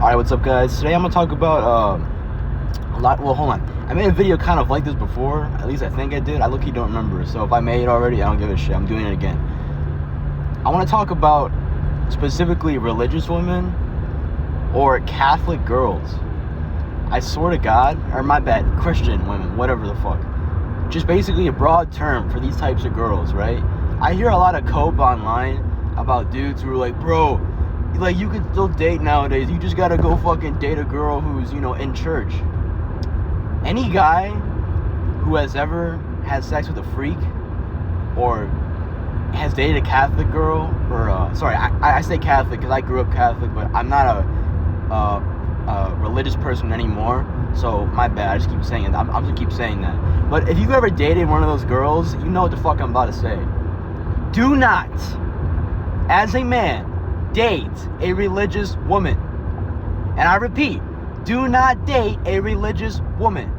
Alright, what's up, guys? Today I'm gonna talk about well, hold on. I made a video kind of like this before. At least I think I did. I low-key don't remember. So if I made it already, I don't give a shit. I'm doing it again. I want to talk about specifically religious women or Catholic girls. I swear to God, or my bad, Christian women, whatever the fuck. Just basically a broad term for these types of girls, right? I hear a lot of cope online about dudes who are like, bro, like, you can still date nowadays. You just gotta go fucking date a girl who's, in church. Any guy who has ever had sex with a freak or has dated a Catholic girl, or I say Catholic because I grew up Catholic, but I'm not a religious person anymore, so my bad. I just keep saying it. I'm just keep saying that. But if you've ever dated one of those girls, you know what the fuck I'm about to say. Do not, as a man, date a religious woman. And I repeat, do not date a religious woman.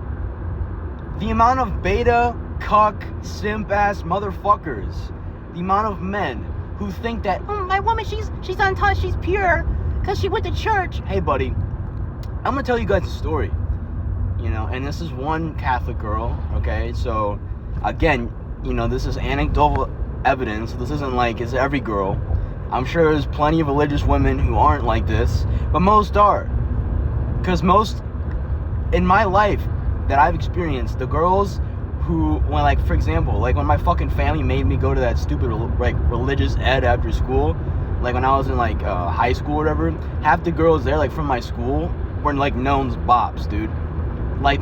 The amount of beta, cuck, simp-ass motherfuckers, the amount of men who think that, my woman, she's untouched, she's pure, because she went to church. Hey, buddy, I'm going to tell you guys a story, and this is one Catholic girl, okay? So, again, this is anecdotal evidence. This isn't like it's every girl. I'm sure there's plenty of religious women who aren't like this, but most are. Because most, in my life that I've experienced, the girls who, for example, when my fucking family made me go to that stupid, religious ed after school, when I was in, high school or whatever, half the girls there, from my school, were, known bops, dude.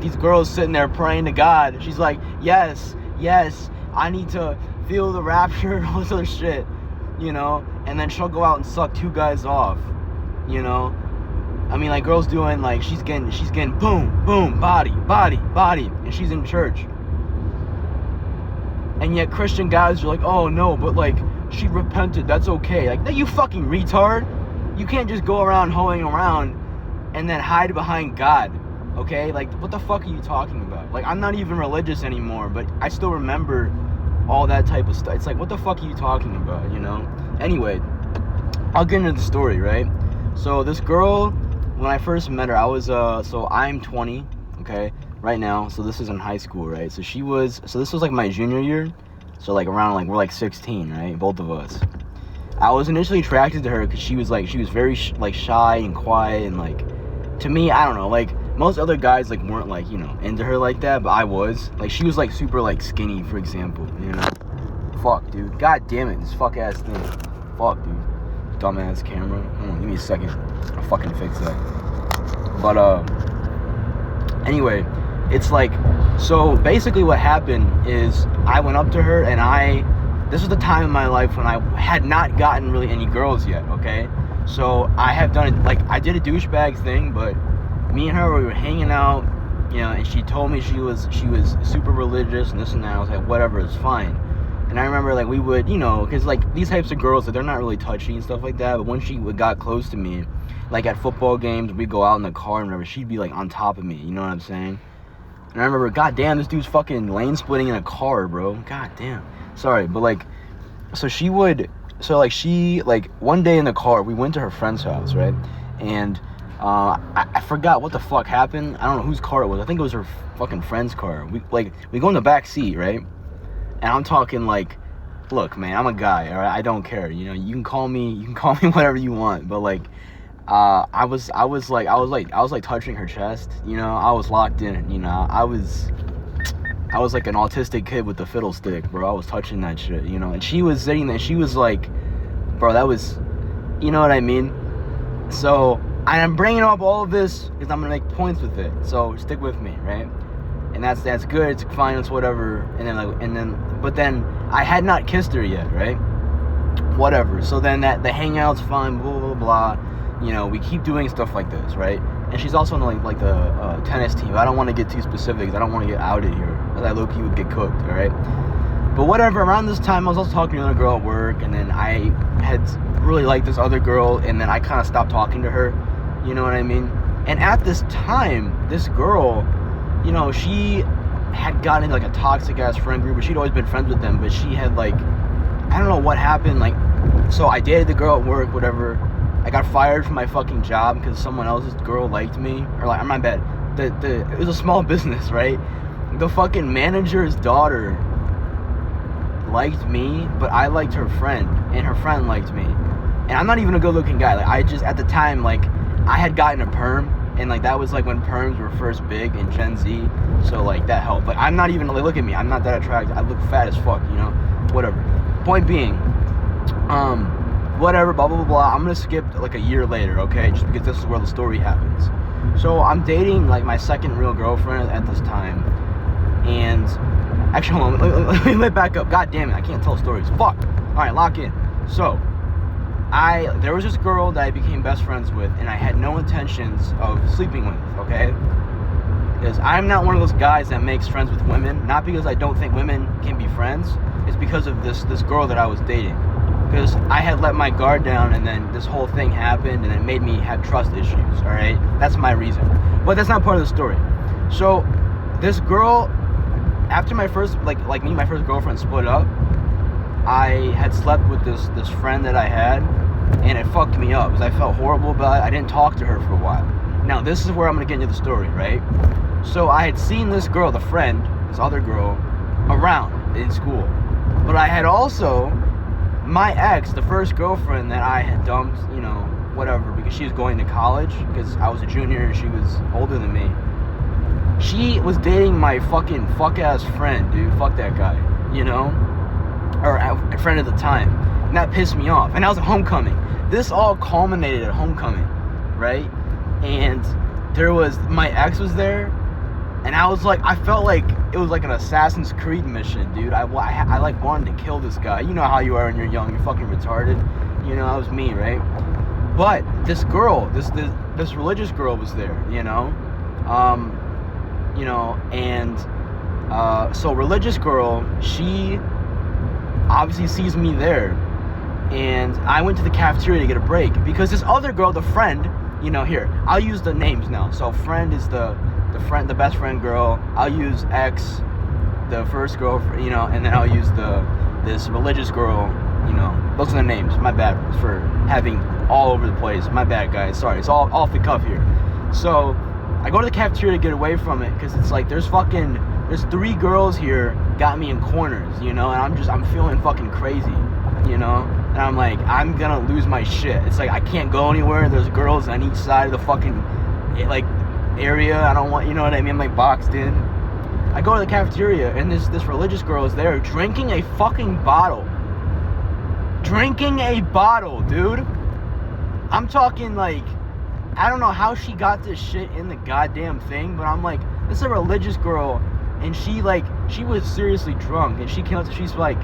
These girls sitting there praying to God. She's like, yes, I need to feel the rapture, all this other shit. And then she'll go out and suck two guys off, I mean, girls doing, she's getting boom, body, and she's in church. And yet Christian guys are like, oh no, but she repented, that's okay. No, you fucking retard. You can't just go around hoeing around and then hide behind God, okay? What the fuck are you talking about? I'm not even religious anymore, but I still remember all that type of stuff. It's what the fuck are you talking about, Anyway, I'll get into the story, right? So this girl, when I first met her, I was, so I'm 20, okay, right now. So this is in high school, right? So this was my junior year. So around, we're 16, right? Both of us. I was initially attracted to her because she was very, shy and quiet. And, to me, I don't know, most other guys, weren't, into her like that, but I was. She was, super, skinny, for example, Fuck, dude. God damn it, this fuck-ass thing. Fuck, dude. Dumbass camera. Hold on, give me a second. I'll fucking fix that. But, anyway, it's so basically what happened is I went up to her and this was the time in my life when I had not gotten really any girls yet, okay? So I have done it, I did a douchebag thing, but me and her, we were hanging out, and she told me she was super religious and this and that. I was like, whatever, it's fine. And I remember, we would, because, these types of girls, they're not really touchy and stuff like that, but when she got close to me, at football games, we'd go out in the car, and remember, she'd be, on top of me, you know what I'm saying? And I remember, goddamn, this dude's fucking lane splitting in a car, bro. Goddamn. Sorry, but, so she would, one day in the car, we went to her friend's house, right? And I forgot what the fuck happened. I don't know whose car it was. I think it was her fucking friend's car. We go in the back seat, right? And I'm talking look, man, I'm a guy, all right? I don't care. You can call me whatever you want. But I was touching her chest. I was locked in. I was like an autistic kid with the fiddlestick, bro. I was touching that shit. And she was sitting there. She was like, bro, that was, you know what I mean? So I'm bringing up all of this because I'm gonna make points with it. So stick with me, right? And that's good, it's fine, it's whatever. But then I had not kissed her yet, right? Whatever. So then the hangout's fine, blah blah blah. We keep doing stuff like this, right? And she's also on the tennis team. I don't want to get too specific because I don't want to get outed here, as I low-key would get cooked, all right? But whatever. Around this time, I was also talking to another girl at work, and then I had really liked this other girl, and then I kind of stopped talking to her. You know what I mean? And at this time, this girl, she had gotten into a toxic ass friend group, but she'd always been friends with them, but she had I don't know what happened, so I dated the girl at work, whatever, I got fired from my fucking job because someone else's girl liked me, or like, my bad. It was a small business, right? The fucking manager's daughter liked me, but I liked her friend, and her friend liked me. And I'm not even a good-looking guy. Like, I just, at the time, like, I had gotten a perm, and like that was like when perms were first big in Gen Z, so like that helped. But I'm not even, like, look at me, I'm not that attractive. I look fat as fuck, you know, whatever. Point being, whatever, blah blah blah blah. I'm gonna skip like a year later, okay, just because this is where the story happens. So I'm dating like my second real girlfriend at this time, and actually, hold on, let me back up. God damn it, I can't tell stories. Fuck. All right, lock in. So there was this girl that I became best friends with, and I had no intentions of sleeping with, okay? Because I'm not one of those guys that makes friends with women, not because I don't think women can be friends, it's because of this girl that I was dating. Because I had let my guard down, and then this whole thing happened, and it made me have trust issues, alright? That's my reason. But that's not part of the story. So, this girl, after my first, like me and my first girlfriend split up, I had slept with this friend that I had, and it fucked me up because I felt horrible about it. I didn't talk to her for a while. Now, this is where I'm going to get into the story, right? So I had seen this girl, the friend, this other girl, around in school. But I had also, my ex, the first girlfriend that I had dumped, you know, whatever, because she was going to college, because I was a junior and she was older than me. She was dating my fucking fuck-ass friend, dude. Fuck that guy, you know? Or a friend at the time, and that pissed me off. And I was at homecoming. This all culminated at homecoming, right? And there was, my ex was there, and I was like, I felt like it was like an Assassin's Creed mission, dude. I like wanted to kill this guy. You know how you are when you're young, you're fucking retarded. You know, that was me, right? But this girl, this religious girl was there, you know? And so religious girl, she obviously sees me there, and I went to the cafeteria to get a break because this other girl, the friend, you know, here, I'll use the names now. So friend is the best friend girl. I'll use ex, the first girl, you know, and then I'll use this religious girl, you know. Those are the names. My bad for having all over the place. My bad, guys. Sorry, it's all off the cuff here. So I go to the cafeteria to get away from it because it's like there's 3 girls here, got me in corners, you know, and I'm feeling fucking crazy, you know, and I'm like, I'm gonna lose my shit. It's like I can't go anywhere. There's girls on each side of the fucking like area. I don't want, you know what I mean? I'm like boxed in. I go to the cafeteria, and this religious girl is there drinking a fucking bottle. Drinking a bottle, dude. I'm talking like, I don't know how she got this shit in the goddamn thing, but I'm like, this is a religious girl, and she was seriously drunk, and she came up to, she's like,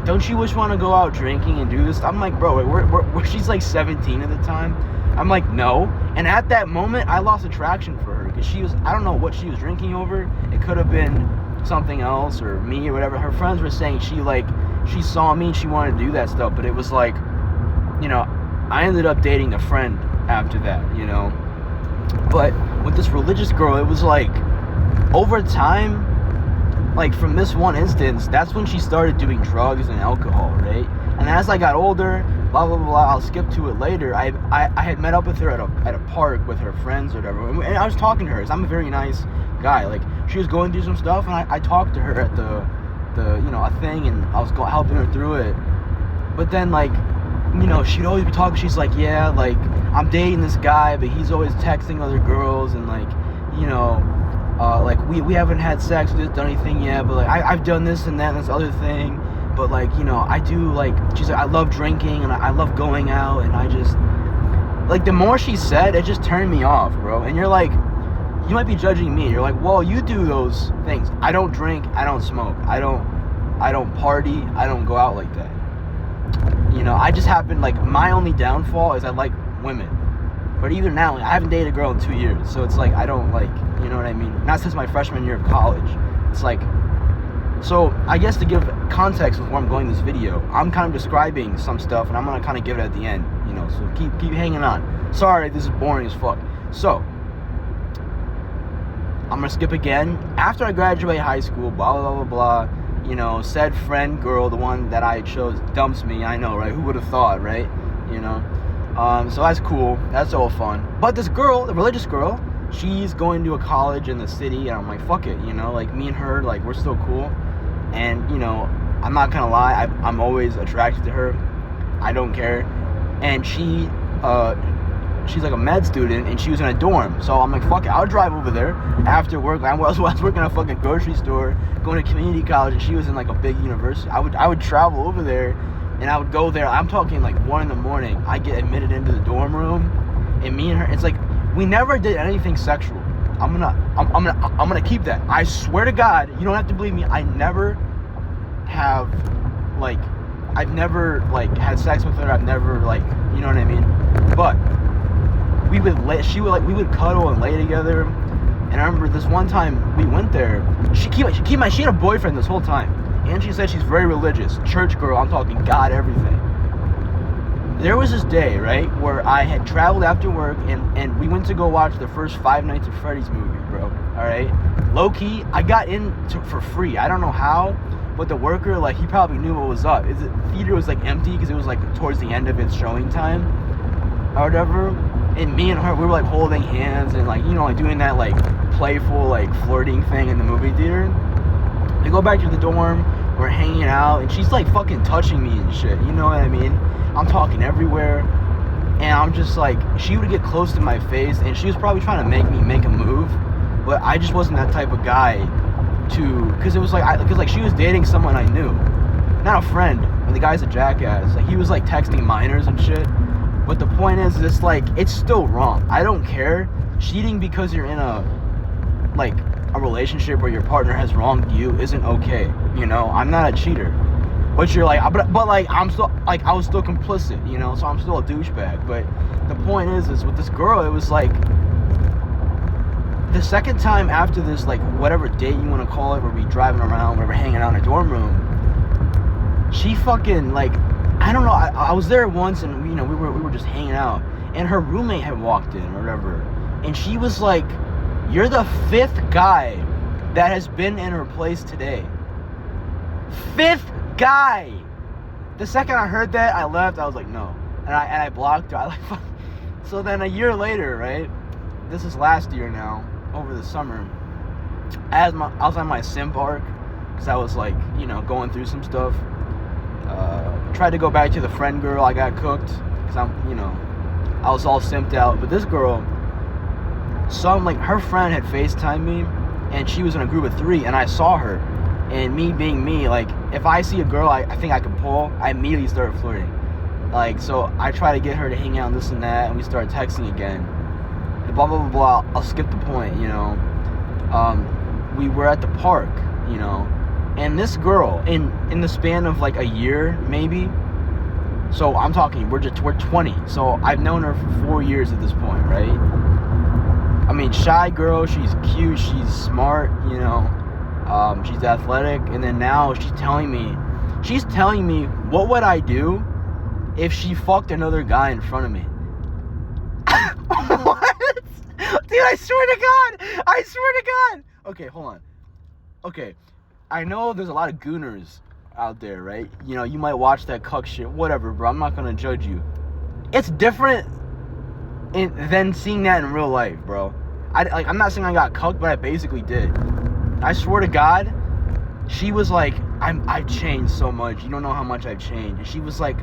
don't you wish want to go out drinking and do this? I'm like, bro, she's like 17 at the time. I'm like, no. And at that moment, I lost attraction for her, because she was, I don't know what she was drinking over. It could have been something else, or me, or whatever. Her friends were saying she saw me and she wanted to do that stuff, but it was like, you know, I ended up dating a friend after that, you know. But with this religious girl, it was like, over time, like from this one instance, that's when she started doing drugs and alcohol, right? And as I got older, blah blah blah, I'll skip to it later, I had met up with her at a park with her friends or whatever, and I was talking to her, because I'm a very nice guy. Like, she was going through some stuff, and I talked to her at the you know, a thing, and I was helping her through it. But then, like, you know, she'd always be talking, she's like, yeah, like, I'm dating this guy, but he's always texting other girls, and like, you know, like, we haven't had sex, we haven't done anything yet, but like, I've done this and that and this other thing, but like, you know, I do, like, she's like, I love drinking, and I love going out, and I just, like, the more she said, it just turned me off, bro. And you're like, you might be judging me, you're like, well, you do those things. I don't drink, I don't smoke, I don't party, I don't go out like that. You know, I just happen, like, my only downfall is I like women. But even now, I haven't dated a girl in 2 years, so it's like, I don't, like, you know what I mean? Not since my freshman year of college. It's like, so I guess to give context with where I'm going in this video, I'm kind of describing some stuff, and I'm gonna kind of give it at the end, you know, so keep hanging on. Sorry, this is boring as fuck. So, I'm gonna skip again. After I graduate high school, blah, blah, blah, blah, you know, said friend girl, the one that I chose, dumps me. I know, right? Who would have thought, right? You know? So that's cool. That's all fun. But this girl, the religious girl, she's going to a college in the city, and I'm like, fuck it, you know, like me and her, like we're still cool. And you know, I'm not gonna lie, I'm always attracted to her. I don't care. And she's like a med student, and she was in a dorm. So I'm like, fuck it, I'll drive over there after work. I was working at a fucking grocery store, going to community college, and she was in like a big university. I would travel over there, and I would go there. I'm talking like 1 a.m. I get admitted into the dorm room, and me and her, it's like we never did anything sexual. I'm gonna keep that. I swear to God, you don't have to believe me. I've never had sex with her. I've never like, you know what I mean? But we would cuddle and lay together. And I remember this one time we went there. She had a boyfriend this whole time, and she said she's very religious, church girl. I'm talking God, everything. There was this day, right, where I had traveled after work, and we went to go watch the first Five Nights at Freddy's movie, bro. All right, low key, I got in for free. I don't know how, but the worker, like, he probably knew what was up. The theater was like empty because it was like towards the end of its showing time or whatever. And me and her, we were like holding hands and like, you know, like doing that like playful like flirting thing in the movie theater. We go back to the dorm, we're hanging out, and she's like fucking touching me and shit, you know what I mean? I'm talking everywhere, and I'm just like, she would get close to my face, and she was probably trying to make me make a move, but I just wasn't that type of guy because it was like, because like she was dating someone I knew, not a friend, but the guy's a jackass. Like he was like texting minors and shit. But the point is, it's like, it's still wrong. I don't care. Cheating because you're in a relationship where your partner has wronged you isn't okay. You know, I'm not a cheater. But you're like, but like, I'm still, like, I was still complicit, you know, so I'm still a douchebag. But the point is with this girl, it was like, the second time after this, like, whatever date you want to call it, where we driving around, where we're hanging out in a dorm room, she fucking, like, I don't know, I was there once, and you know, we were just hanging out, and her roommate had walked in or whatever, and she was like, "You're the 5th guy that has been in her place today." 5th guy. The second I heard that, I left. I was like, no, and I blocked her. I like, fuck. So then a year later, right? This is last year now, over the summer. I was on my sim park because I was like, you know, going through some stuff. Tried to go back to the friend girl. I got cooked because I was all simped out. But this girl, her friend had FaceTimed me, and she was in a group of 3, and I saw her. And me being me, like, if I see a girl I think I can pull, I immediately start flirting. Like, so I try to get her to hang out and this and that, and we start texting again. And blah, blah, blah, blah. I'll skip the point, you know. We were at the park, you know. And this girl, in the span of like a year, maybe, so I'm talking, we're 20, so I've known her for 4 years at this point, right? I mean, shy girl, she's cute, she's smart, you know, she's athletic, and then now she's telling me, what would I do if she fucked another guy in front of me? What? Dude, I swear to God! Okay, hold on. Okay. I know there's a lot of gooners out there, right? You know, you might watch that cuck shit, whatever, bro. I'm not gonna judge you. It's different than seeing that in real life, bro. I'm not saying I got cucked, but I basically did. I swear to God, she was like, I've changed so much. You don't know how much I've changed. And she's like,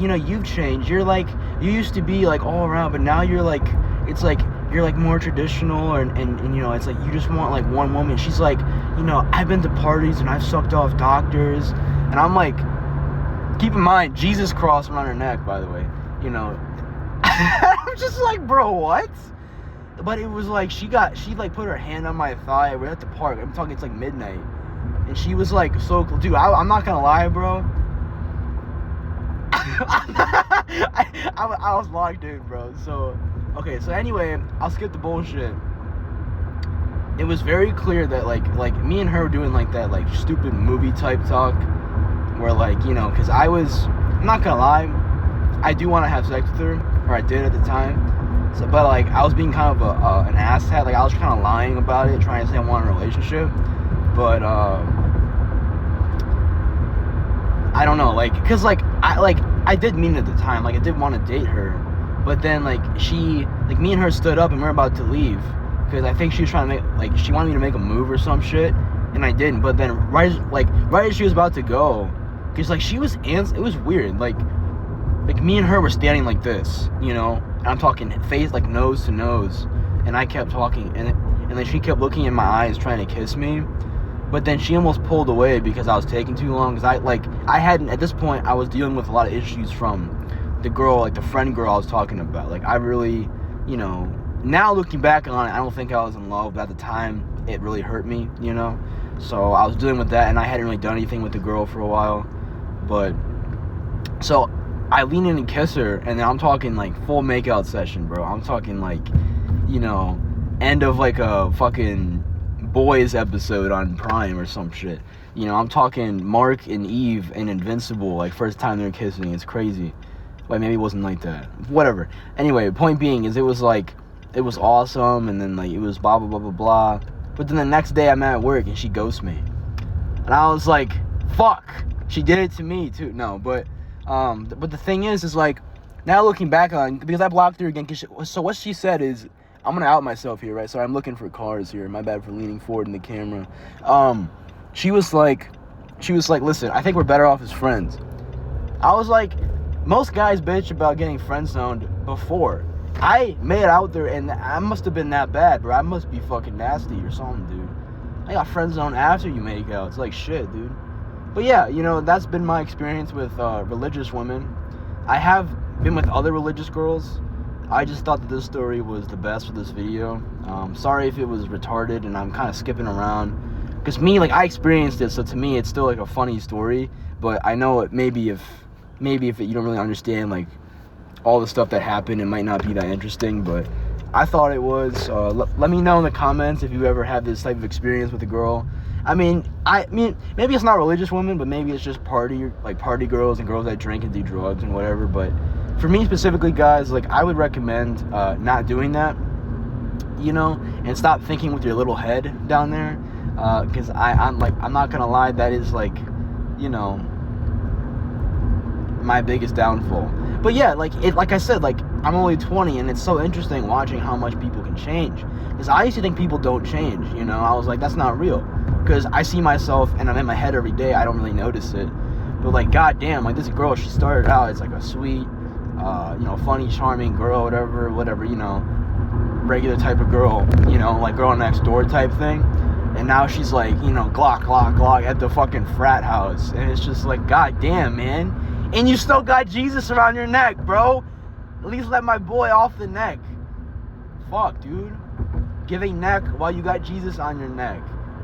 you know, you've changed. You're like, you used to be like all around, but now you're like, it's like, you're like more traditional, and you know, it's like you just want like one woman. She's like, you know, I've been to parties and I've sucked off doctors, and I'm like, keep in mind, Jesus cross around her neck, by the way, you know. I'm just like, bro, what? But it was like, she like put her hand on my thigh. We're at the park. I'm talking, it's like midnight, and she was like, so, dude, I'm not gonna lie, bro. I was locked in, bro. So, okay, so anyway, I'll skip the bullshit. It was very clear that like me and her were doing like that like stupid movie type talk, where like, you know, because I'm not gonna lie, I do want to have sex with her, or I did at the time. So, but like, I was being kind of an asshat. Like, I was kind of lying about it, trying to say I want a relationship, but I don't know, like, cause like I did mean it at the time, like I did want to date her, But then like me and her stood up and we we're about to leave because I think she was trying to make she wanted me to make a move or some shit, and I didn't. But then right as she was about to go, because like it was weird. Like me and her were standing like this, and I'm talking face like nose to nose, and I kept talking, and then she kept looking in my eyes trying to kiss me. But then she almost pulled away because I was taking too long. Because I hadn't, at this point, I was dealing with a lot of issues from the girl, like the friend girl I was talking about. Like, I really, now looking back on it, I don't think I was in love. But at the time, it really hurt me, So I was dealing with that, and I hadn't really done anything with the girl for a while. But, so I lean in and kiss her, and then I'm talking, like, full makeout session, bro. I'm talking, like, end of, like, a fucking Boys episode on Prime or some shit. I'm talking Mark and Eve and Invincible, like first time they're kissing. It's crazy. Like maybe it wasn't like that. Whatever. Anyway, point being is it was awesome, and then like it was blah blah blah blah blah. But then the next day I'm at work and she ghosts me, and I was like, fuck. She did it to me too. No, but the thing is like now looking back on, because I blocked her again. So what she said is, I'm gonna out myself here, right? Sorry, I'm looking for cars here. My bad for leaning forward in the camera. She was like, listen, I think we're better off as friends. I was like, most guys bitch about getting friend zoned before. I made it out there, and I must have been that bad, bro. I must be fucking nasty or something, dude. I got friend zoned after you make out. It's like shit, dude. But yeah, that's been my experience with religious women. I have been with other religious girls. I just thought that this story was the best for this video. Sorry if it was retarded and I'm kind of skipping around. Because I experienced it, so to me it's still like a funny story. But I know it maybe if you don't really understand like all the stuff that happened, it might not be that interesting. But I thought it was. Let me know in the comments if you ever had this type of experience with a girl. I mean, maybe it's not religious women, but maybe it's just party girls and girls that drink and do drugs and whatever. But for me specifically, guys, like I would recommend not doing that, and stop thinking with your little head down there, because I'm not gonna lie, that is like, my biggest downfall. But yeah, like I said, like I'm only 20, and it's so interesting watching how much people can change. Because I used to think people don't change, I was like, that's not real. Because I see myself and I'm in my head every day, I don't really notice it. But like, goddamn, like this girl, she started out as like a sweet, funny, charming girl, whatever, regular type of girl, like girl next door type thing. And now she's like, glock, glock, glock at the fucking frat house. And it's just like, goddamn, man. And you still got Jesus around your neck, bro. At least let my boy off the neck. Fuck, dude. Giving neck while you got Jesus on your neck.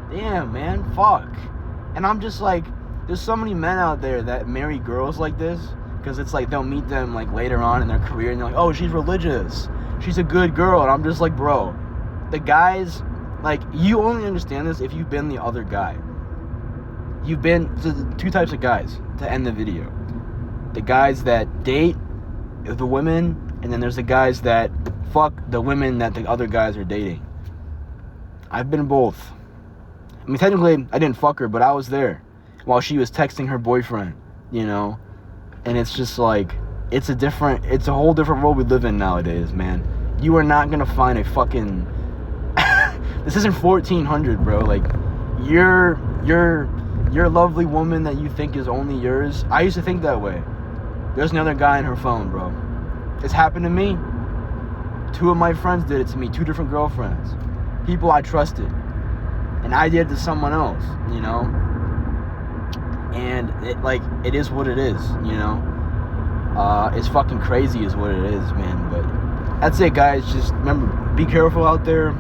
Damn, man. Fuck. And I'm just like, there's so many men out there that marry girls like this. Because it's like they'll meet them like later on in their career and they're like, oh, she's religious. She's a good girl. And I'm just like, bro, the guys, like, you only understand this if you've been the other guy. You've been the two types of guys to end the video. The guys that date the women, and then there's the guys that fuck the women that the other guys are dating. I've been both. I mean, technically, I didn't fuck her, but I was there while she was texting her boyfriend, And it's just like, it's a whole different world we live in nowadays, man. You are not gonna find a fucking, this isn't 1400, bro. Like, your lovely woman that you think is only yours. I used to think that way. There's another guy in her phone, bro. It's happened to me. 2 of my friends did it to me. 2 different girlfriends. People I trusted. And I did it to someone else, And it is what it is, It's fucking crazy is what it is, man. But that's it, guys. Just remember, be careful out there.